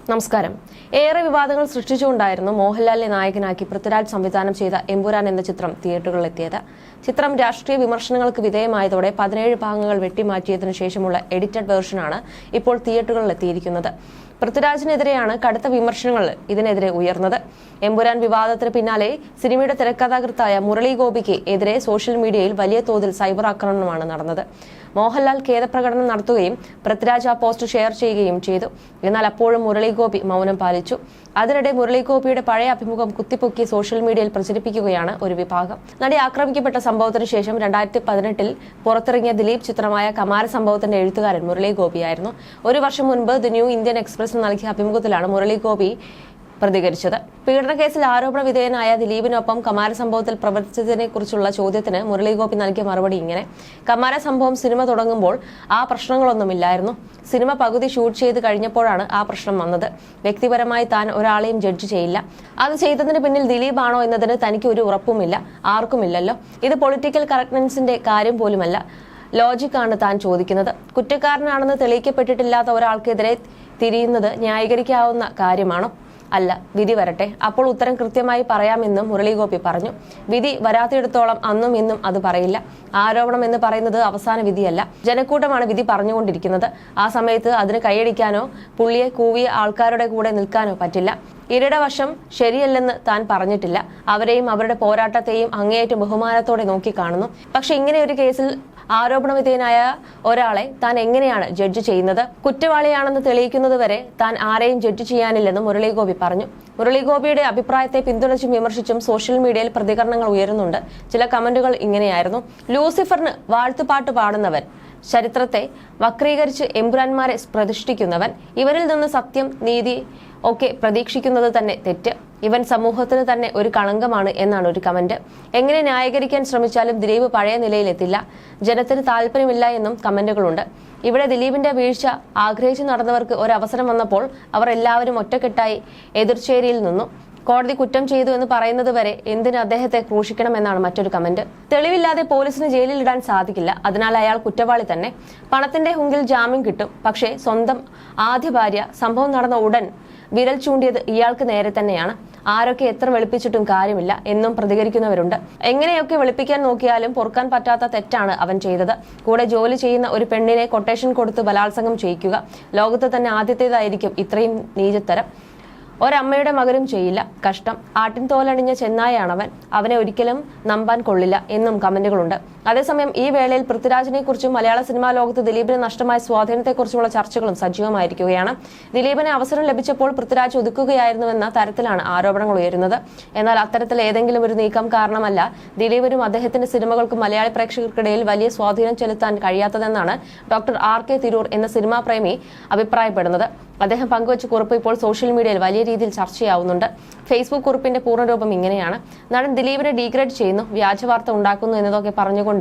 നമസ്കാരം. ഏറെ വിവാദങ്ങൾ സൃഷ്ടിച്ചുകൊണ്ടായിരുന്നു മോഹൻലാലിനെ നായകനാക്കി പൃഥ്വിരാജ് സംവിധാനം ചെയ്ത എമ്പുരാൻ എന്ന ചിത്രം തിയേറ്ററുകളിലെത്തിയത്. ചിത്രം രാഷ്ട്രീയ വിമർശനങ്ങൾക്ക് വിധേയമായതോടെ 17 ഭാഗങ്ങൾ വെട്ടിമാറ്റിയതിനു ശേഷമുള്ള എഡിറ്റഡ് വേർഷനാണ് ഇപ്പോൾ തിയേറ്ററുകളിലെത്തിയിരിക്കുന്നത്. പൃഥ്വിരാജിനെതിരെയാണ് കടുത്ത വിമർശനങ്ങൾ ഇതിനെതിരെ ഉയർന്നത്. എമ്പുരാൻ വിവാദത്തിന് പിന്നാലെ സിനിമയുടെ തിരക്കഥാകൃത്തായ മുരളി ഗോപിക്ക് എതിരെ സോഷ്യൽ മീഡിയയിൽ വലിയ തോതിൽ സൈബർ ആക്രമണമാണ് നടന്നത്. മോഹൻലാൽ ഖേദപ്രകടനം നടത്തുകയും പൃഥ്വിരാജ് ആ പോസ്റ്റ് ഷെയർ ചെയ്യുകയും ചെയ്തു. എന്നാൽ അപ്പോഴും മുരളി ഗോപി മൗനം പാലിച്ചു. അതിനിടെ മുരളി ഗോപിയുടെ പഴയ അഭിമുഖം കുത്തിപ്പൊക്കി സോഷ്യൽ മീഡിയയിൽ പ്രചരിപ്പിക്കുകയാണ് ഒരു വിഭാഗം. നടി ആക്രമിക്കപ്പെട്ട സംഭവത്തിന് ശേഷം 2018 പുറത്തിറങ്ങിയ ദിലീപ് ചിത്രമായ കമാര സംഭവത്തിന്റെ എഴുത്തുകാരൻ മുരളി ഗോപിയായിരുന്നു. ഒരു വർഷം മുൻപ് ദി ന്യൂ ഇന്ത്യൻ എക്സ്പ്രസിന് നൽകിയ അഭിമുഖത്തിലാണ് മുരളി ഗോപി പ്രതികരിച്ചത്. പീഡനക്കേസിൽ ആരോപണ വിധേയനായ ദിലീപിനൊപ്പം കമാര സംഭവത്തിൽ പ്രവർത്തിച്ചതിനെക്കുറിച്ചുള്ള ചോദ്യത്തിന് മുരളി ഗോപി നൽകിയ മറുപടി ഇങ്ങനെ: കമാര സംഭവം സിനിമ തുടങ്ങുമ്പോൾ ആ പ്രശ്നങ്ങളൊന്നുമില്ലായിരുന്നു. സിനിമ പകുതി ഷൂട്ട് ചെയ്ത് കഴിഞ്ഞപ്പോഴാണ് ആ പ്രശ്നം വന്നത്. വ്യക്തിപരമായി താൻ ഒരാളെയും ജഡ്ജ് ചെയ്യില്ല. അത് ചെയ്തതിന് പിന്നിൽ ദിലീപ് ആണോ എന്നതിന് തനിക്ക് ഒരു ഉറപ്പുമില്ല, ആർക്കുമില്ലല്ലോ. ഇത് പൊളിറ്റിക്കൽ കറക്റ്റ്നെസിന്റെ കാര്യം പോലുമല്ല, ലോജിക്കാണ് താൻ ചോദിക്കുന്നത്. കുറ്റക്കാരനാണെന്ന് തെളിയിക്കപ്പെട്ടിട്ടില്ലാത്ത ഒരാൾക്കെതിരെ തിരിയുന്നത് ന്യായീകരിക്കാവുന്ന കാര്യമാണോ? അല്ല, വിധി വരട്ടെ, അപ്പോൾ ഉത്തരം കൃത്യമായി പറയാമെന്നും മുരളി ഗോപി പറഞ്ഞു. വിധി വരാത്തിടത്തോളം അന്നും ഇന്നും അത് പറയില്ല. ആരോപണം എന്ന് പറയുന്നത് അവസാന വിധിയല്ല. ജനക്കൂട്ടമാണ് വിധി പറഞ്ഞുകൊണ്ടിരിക്കുന്നത്. ആ സമയത്ത് അതിന് കൈയടിക്കാനോ പുള്ളിയെ കൂവിയ ആൾക്കാരുടെ കൂടെ നിൽക്കാനോ പറ്റില്ല. ഇരയുടെ വശം ശരിയല്ലെന്ന് താൻ പറഞ്ഞിട്ടില്ല. അവരെയും അവരുടെ പോരാട്ടത്തെയും അങ്ങേയറ്റം ബഹുമാനത്തോടെ നോക്കിക്കാണുന്നു. പക്ഷെ ഇങ്ങനെ ഒരു കേസിൽ ആരോപണ വിധേയനായ ഒരാളെ താൻ എങ്ങനെയാണ് ജഡ്ജ് ചെയ്യുന്നത്? കുറ്റവാളിയാണെന്ന് തെളിയിക്കുന്നത് വരെ താൻ ആരെയും ജഡ്ജ് ചെയ്യാനില്ലെന്നും മുരളി ഗോപി പറഞ്ഞു. മുരളി ഗോപിയുടെ അഭിപ്രായത്തെ പിന്തുണച്ചും വിമർശിച്ചും സോഷ്യൽ മീഡിയയിൽ പ്രതികരണങ്ങൾ ഉയരുന്നുണ്ട്. ചില കമന്റുകൾ ഇങ്ങനെയായിരുന്നു: ലൂസിഫറിന് വാഴ്ത്തുപാട്ട് പാടുന്നവൻ, ചരിത്രത്തെ വക്രീകരിച്ച് എമ്പുരാന്മാരെ പ്രതിഷ്ഠിക്കുന്നവൻ, ഇവരിൽ നിന്ന് സത്യം നീതി ഒക്കെ പ്രതീക്ഷിക്കുന്നത് തന്നെ തെറ്റ്. ഇവൻ സമൂഹത്തിന് തന്നെ ഒരു കളങ്കമാണ് എന്നാണ് ഒരു കമന്റ്. എങ്ങനെ ന്യായീകരിക്കാൻ ശ്രമിച്ചാലും ദിലീപ് പഴയ നിലയിലെത്തില്ല. ജനത്തിന് താല്പര്യമില്ല എന്നും കമന്റുകളുണ്ട്. ഇവിടെ ദിലീപിന്റെ വീഴ്ച ആഗ്രഹിച്ചു നടന്നവർക്ക് ഒരവസരം വന്നപ്പോൾ അവർ എല്ലാവരും ഒറ്റക്കെട്ടായി എതിർചേരിയിൽ നിന്നു. കോടതി കുറ്റം ചെയ്തു എന്ന് പറയുന്നത് വരെ എന്തിന് അദ്ദേഹത്തെ ക്രൂശിക്കണമെന്നാണ് മറ്റൊരു കമന്റ്. തെളിവില്ലാതെ പോലീസിന് ജയിലിലിടാൻ സാധിക്കില്ല, അതിനാൽ അയാൾ കുറ്റവാളി തന്നെ. പണത്തിന്റെ ഹുങ്കിൽ ജാമ്യം കിട്ടും. പക്ഷേ സ്വന്തം ആദ്യ ഭാര്യ സംഭവം നടന്ന ഉടൻ വിരൽ ചൂണ്ടിയത് ഇയാൾക്ക് നേരെ തന്നെയാണ്. ആരൊക്കെ എത്ര വെളുപ്പിച്ചിട്ടും കാര്യമില്ല എന്നും പ്രതികരിക്കുന്നവരുണ്ട്. എങ്ങനെയൊക്കെ വെളുപ്പിക്കാൻ നോക്കിയാലും പൊറുക്കാൻ പറ്റാത്ത തെറ്റാണ് അവൻ ചെയ്തത്. കൂടെ ജോലി ചെയ്യുന്ന ഒരു പെണ്ണിനെ കൊട്ടേഷൻ കൊടുത്ത് ബലാത്സംഗം ചെയ്യിക്കുക ലോകത്ത് തന്നെ ആദ്യത്തേതായിരിക്കും ഇത്രയും നീചത്തരം. ഒരമ്മയുടെ മകനും ചെയ്യില്ല. കഷ്ടം. ആട്ടിൻ തോലണിഞ്ഞ ചെന്നായാണവൻ. അവനെ ഒരിക്കലും നമ്പാൻ കൊള്ളില്ല എന്നും കമന്റുകളുണ്ട്. അതേസമയം ഈ വേളയിൽ പൃഥ്വിരാജിനെ കുറിച്ചും മലയാള സിനിമാ ലോകത്ത് ദിലീപിന് നഷ്ടമായ സ്വാധീനത്തെക്കുറിച്ചുള്ള ചർച്ചകളും സജീവമായിരിക്കുകയാണ്. ദിലീപിന് അവസരം ലഭിച്ചപ്പോൾ പൃഥ്വിരാജ് ഒതുക്കുകയായിരുന്നുവെന്ന തരത്തിലാണ് ആരോപണങ്ങൾ ഉയരുന്നത്. എന്നാൽ അത്തരത്തിൽ ഏതെങ്കിലും ഒരു നീക്കം കാരണമല്ല ദിലീപിനും അദ്ദേഹത്തിന്റെ സിനിമകൾക്കും മലയാളി പ്രേക്ഷകർക്കിടയിൽ വലിയ സ്വാധീനം ചെലുത്താൻ കഴിയാത്തതെന്നാണ് ഡോക്ടർ R.K. തിരൂർ എന്ന സിനിമാ പ്രേമി അഭിപ്രായപ്പെടുന്നത്. അദ്ദേഹം പങ്കുവച്ച കുറിപ്പ് ഇപ്പോൾ സോഷ്യൽ മീഡിയയിൽ വലിയ രീതിയിൽ ചർച്ചയാവുന്നുണ്ട്. ഫേസ്ബുക്ക് കുറിപ്പിന്റെ പൂർണ്ണരൂപം ഇങ്ങനെയാണ്: നടൻ ദിലീപിനെ ഡീഗ്രേഡ് ചെയ്യുന്നു, വ്യാജ വാർത്ത ഉണ്ടാക്കുന്നു എന്നതൊക്കെ പറഞ്ഞുകൊണ്ട്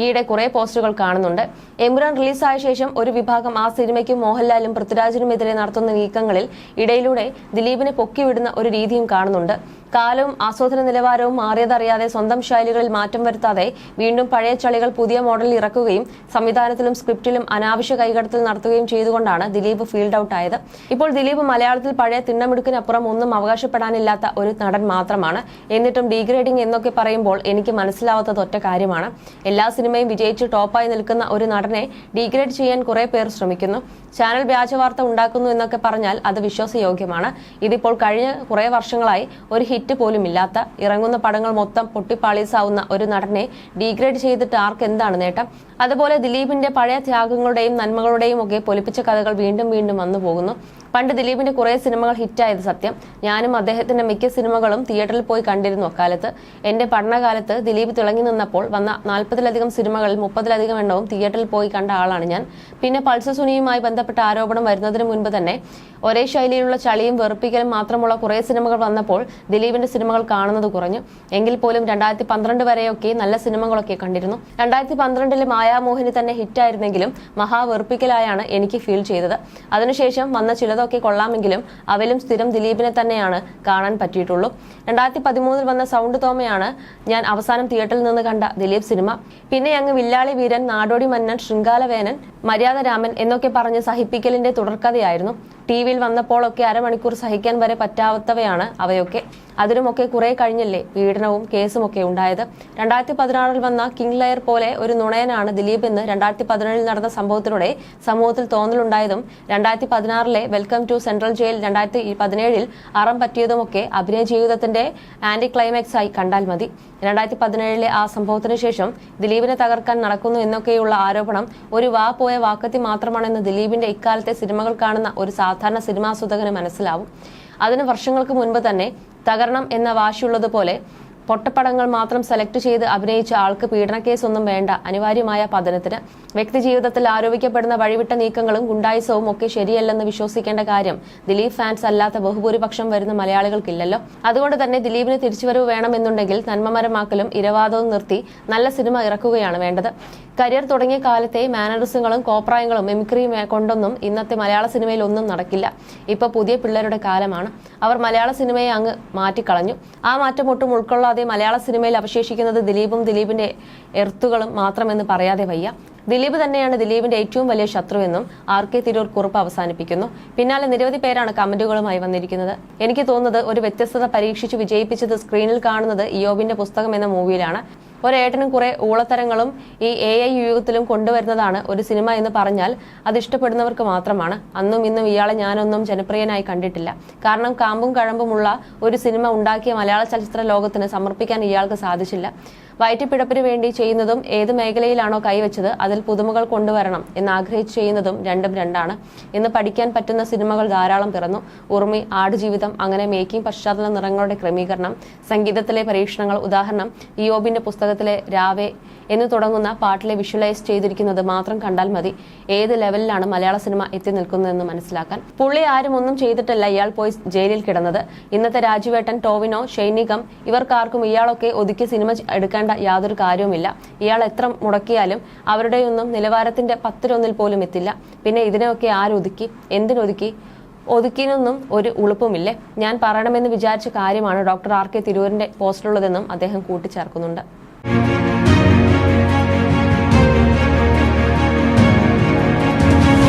ഈയിടെ കുറെ പോസ്റ്റുകൾ കാണുന്നുണ്ട്. എമ്പുരാൻ റിലീസായ ശേഷം ഒരു വിഭാഗം ആ സിനിമയ്ക്കും മോഹൻലാലും പൃഥ്വിരാജിനുമെതിരെ നടത്തുന്ന നീക്കങ്ങളിൽ ഇടയിലൂടെ ദിലീപിനെ പൊക്കിവിടുന്ന ഒരു രീതിയും കാണുന്നുണ്ട്. കാലവും ആസ്വാദന നിലവാരവും മാറിയതറിയാതെ സ്വന്തം ശൈലികളിൽ മാറ്റം വരുത്താതെ വീണ്ടും പഴയ ചളികൾ പുതിയ മോഡലിൽ ഇറക്കുകയും സംവിധാനത്തിലും സ്ക്രിപ്റ്റിലും അനാവശ്യ കൈകടത്തൽ നടത്തുകയും ചെയ്തുകൊണ്ടാണ് ദിലീപ് ഫീൽഡ് ഔട്ട് ആയത്. ഇപ്പോൾ ദിലീപ് മലയാളത്തിൽ പഴയ തിണ്ണമിടുക്കിനപ്പുറം ഒന്നും അവകാശപ്പെടാനില്ലാത്ത ഒരു നടൻ മാത്രമാണ്. എന്നിട്ടും ഡീഗ്രേഡിംഗ് എന്നൊക്കെ പറയുമ്പോൾ എനിക്ക് മനസ്സിലാവാത്തത് ഒറ്റ കാര്യമാണ്: എല്ലാ സിനിമയും വിജയിച്ച് ടോപ്പായി നിൽക്കുന്ന ഒരു നടനെ ഡീഗ്രേഡ് ചെയ്യാൻ കുറെ പേർ ശ്രമിക്കുന്നു. ചാനൽ വ്യാജ വാർത്ത ഉണ്ടാക്കുന്നു എന്നൊക്കെ പറഞ്ഞാൽ അത് വിശ്വാസയോഗ്യമാണ്. ഇതിപ്പോൾ കഴിഞ്ഞ കുറെ വർഷങ്ങളായി ഒരു ഹിറ്റ് പോലും ഇല്ലാത്ത, ഇറങ്ങുന്ന പടങ്ങൾ മൊത്തം പൊട്ടിപ്പാളീസാവുന്ന ഒരു നടനെ ഡീഗ്രേഡ് ചെയ്തിട്ട് ആർക്ക് എന്താണ് നേട്ടം? അതുപോലെ ദിലീപിന്റെ പഴയ ത്യാഗങ്ങളുടെയും നന്മകളുടെയും ഒക്കെ പൊലിപ്പിച്ച കഥകൾ വീണ്ടും വീണ്ടും വന്നു പോകുന്നു. പണ്ട് ദിലീപിന്റെ കുറെ സിനിമകൾ ഹിറ്റായത് സത്യം. ഞാനും അദ്ദേഹത്തിന്റെ മിക്ക സിനിമകളും തിയേറ്ററിൽ പോയി കണ്ടിരുന്നു. അക്കാലത്ത് എന്റെ പഠനകാലത്ത് ദിലീപ് തിളങ്ങി നിന്നപ്പോൾ വന്ന 40-ലധികം സിനിമകളിൽ 30-ലധികം എണ്ണവും തിയേറ്ററിൽ പോയി കണ്ട ആളാണ് ഞാൻ. പിന്നെ പൾസർ സുനിയുമായി ബന്ധപ്പെട്ട ആരോപണം വരുന്നതിന് മുൻപ് തന്നെ ഒരേ ശൈലിയിലുള്ള ചളിയും വെറുപ്പിക്കലും മാത്രമുള്ള കുറെ സിനിമകൾ വന്നപ്പോൾ ദിലീപിന്റെ സിനിമകൾ കാണുന്നത് കുറഞ്ഞു. എങ്കിൽ പോലും 2012 വരെയൊക്കെ നല്ല സിനിമകളൊക്കെ കണ്ടിരുന്നു. 2012 മായാമോഹിനി തന്നെ ഹിറ്റായിരുന്നെങ്കിലും മഹാവെറുപ്പിക്കലായാണ് എനിക്ക് ഫീൽ ചെയ്തത്. അതിനുശേഷം വന്ന ചിലതൊക്കെ കൊള്ളാമെങ്കിലും അവലും സ്ഥിരം ദിലീപിനെ തന്നെയാണ് കാണാൻ പറ്റിയിട്ടുള്ളൂ. 2013 വന്ന സൗണ്ട് തോമയാണ് ഞാൻ അവസാനം തിയേറ്ററിൽ നിന്ന് കണ്ട ദിലീപ് സിനിമ. പിന്നെ അങ്ങ് വില്ലാളി വീരൻ, നാടോടി മന്നൻ, ശൃംഗാലവേനൻ, മര്യാദ രാമൻ എന്നൊക്കെ പറഞ്ഞ് സഹിപ്പിക്കലിന്റെ തുടർക്കഥയായിരുന്നു. ടിവിയിൽ വന്നപ്പോഴൊക്കെ അരമണിക്കൂർ സഹിക്കാൻ വരെ പറ്റാത്തവയാണ് അവയൊക്കെ. അതിനുമൊക്കെ കുറെ കഴിഞ്ഞല്ലേ പീഡനവും കേസുമൊക്കെ ഉണ്ടായത്. 2016 വന്ന കിങ് ലയർ പോലെ ഒരു നുണയനാണ് ദിലീപ് എന്ന് 2017 നടന്ന സംഭവത്തിലൂടെ സമൂഹത്തിൽ തോന്നലുണ്ടായതും 2016 വെൽക്കം ടു സെൻട്രൽ ജയിൽ 2017 അറം പറ്റിയതുമൊക്കെ അഭിനയ ജീവിതത്തിന്റെ ആന്റി ക്ലൈമാക്സ് ആയി കണ്ടാൽ മതി. 2017 ആ സംഭവത്തിന് ശേഷം ദിലീപിനെ തകർക്കാൻ നടക്കുന്നു എന്നൊക്കെയുള്ള ആരോപണം ഒരു പോയ വാക്കത്തി മാത്രമാണെന്ന് ദിലീപിന്റെ ഇക്കാലത്തെ സിനിമകൾ കാണുന്ന ഒരു സാധാരണ സിനിമാസ്വാദകന് മനസ്സിലാവും. അതിന് വർഷങ്ങൾക്ക് മുൻപ് തന്നെ തകരണം എന്ന വാശിയുള്ളതുപോലെ പൊട്ടപ്പടങ്ങൾ മാത്രം സെലക്ട് ചെയ്ത് അഭിനയിച്ച ആൾക്ക് പീഡനക്കേസൊന്നും വേണ്ട അനിവാര്യമായ പതനത്തിന്. വ്യക്തിജീവിതത്തിൽ ആരോപിക്കപ്പെടുന്ന വഴിവിട്ട നീക്കങ്ങളും ഗുണ്ടായിസവും ഒക്കെ ശരിയല്ലെന്ന് വിശ്വസിക്കേണ്ട കാര്യം ദിലീപ് ഫാൻസ് അല്ലാത്ത ബഹുഭൂരിപക്ഷം വരുന്ന മലയാളികൾക്കില്ലല്ലോ. അതുകൊണ്ട് തന്നെ ദിലീപിന് തിരിച്ചുവരവ് വേണമെന്നുണ്ടെങ്കിൽ നന്മമരമാക്കലും ഇരവാദവും നിർത്തി നല്ല സിനിമ ഇറക്കുകയാണ് വേണ്ടത്. കരിയർ തുടങ്ങിയ കാലത്തെ മാനറിസങ്ങളും കോപ്രായങ്ങളും മിമിക്രിയും കൊണ്ടൊന്നും ഇന്നത്തെ മലയാള സിനിമയിൽ ഒന്നും നടക്കില്ല. ഇപ്പൊ പുതിയ പിള്ളേരുടെ കാലമാണ്. അവർ മലയാള സിനിമയെ അങ്ങ് മാറ്റിക്കളഞ്ഞു. ആ മാറ്റം ഒട്ടും ഉൾക്കൊള്ളാതെ മലയാള സിനിമയിൽ അവശേഷിക്കുന്നത് ദിലീപും ദിലീപിന്റെ എർത്തുകളും മാത്രമെന്ന് പറയാതെ വയ്യ. ദിലീപ് തന്നെയാണ് ദിലീപിന്റെ ഏറ്റവും വലിയ ശത്രുവെന്നും RK തിരൂർ കുറിപ്പ് അവസാനിപ്പിക്കുന്നു. പിന്നാലെ നിരവധി പേരാണ് കമന്റുകളുമായി വന്നിരിക്കുന്നത്. എനിക്ക് തോന്നുന്നത് ഒരു വ്യത്യസ്തത പരീക്ഷിച്ച് വിജയിപ്പിച്ചത് സ്ക്രീനിൽ കാണുന്നത് ഇയോബിന്റെ പുസ്തകം എന്ന മൂവിയിലാണ്. ഒരേട്ടനും കുറെ ഊളത്തരങ്ങളും ഈ AI യുഗത്തിലും കൊണ്ടുവരുന്നതാണ് ഒരു സിനിമ എന്ന് പറഞ്ഞാൽ അത് ഇഷ്ടപ്പെടുന്നവർക്ക് മാത്രമാണ്. അന്നും ഇന്നും ഇയാളെ ഞാനൊന്നും ജനപ്രിയനായി കണ്ടിട്ടില്ല. കാരണം കാമ്പും കഴമ്പുമുള്ള ഒരു സിനിമ ഉണ്ടാക്കിയ മലയാള ചലച്ചിത്ര ലോകത്തിന് സമർപ്പിക്കാൻ ഇയാൾക്ക് സാധിച്ചില്ല. വയറ്റിപ്പിഴപ്പിന് വേണ്ടി ചെയ്യുന്നതും ഏത് മേഖലയിലാണോ കൈവച്ചത് അതിൽ പുതുമകൾ കൊണ്ടുവരണം എന്ന് ആഗ്രഹിച്ച് ചെയ്യുന്നതും രണ്ടും രണ്ടാണ്. ഇന്ന് പഠിക്കാൻ പറ്റുന്ന സിനിമകൾ ധാരാളം പിറന്നു. ഉറുമി, ആടുജീവിതം, അങ്ങനെ മേക്കിംഗ്, പശ്ചാത്തല നിറങ്ങളുടെ ക്രമീകരണം, സംഗീതത്തിലെ പരീക്ഷണങ്ങൾ. ഉദാഹരണം ഇയോബിന്റെ പുസ്തകത്തിലെ രാവേ എന്ന് തുടങ്ങുന്ന പാട്ടിലെ വിഷ്വലൈസ് ചെയ്തിരിക്കുന്നത് മാത്രം കണ്ടാൽ മതി ഏത് ലെവലിലാണ് മലയാള സിനിമ എത്തി നിൽക്കുന്നതെന്ന് മനസ്സിലാക്കാൻ. പുള്ളി ആരും ഒന്നും ചെയ്തിട്ടല്ല ഇയാൾ പോയി ജയിലിൽ കിടന്നത്. ഇന്നത്തെ രാജുവേട്ടൻ, ടോവിനോ, ഷൈനികം ഇവർക്കാർക്കും ഇയാളൊക്കെ ഒതുക്കി സിനിമ എടുക്കേണ്ട യാതൊരു കാര്യവുമില്ല. ഇയാൾ എത്ര മുടക്കിയാലും അവരുടെയൊന്നും നിലവാരത്തിന്റെ 10-1 പോലും എത്തില്ല. പിന്നെ ഇതിനെയൊക്കെ ആരൊതുക്കി? എന്തിനൊതുക്കി? ഒതുക്കിനൊന്നും ഒരു ഉളുപ്പുമില്ലേ? ഞാൻ പറയണമെന്ന് വിചാരിച്ച കാര്യമാണ് ഡോക്ടർ RK തിരൂരിന്റെ പോസ്റ്റിലുള്ളതെന്നും അദ്ദേഹം കൂട്ടിച്ചേർക്കുന്നുണ്ട്.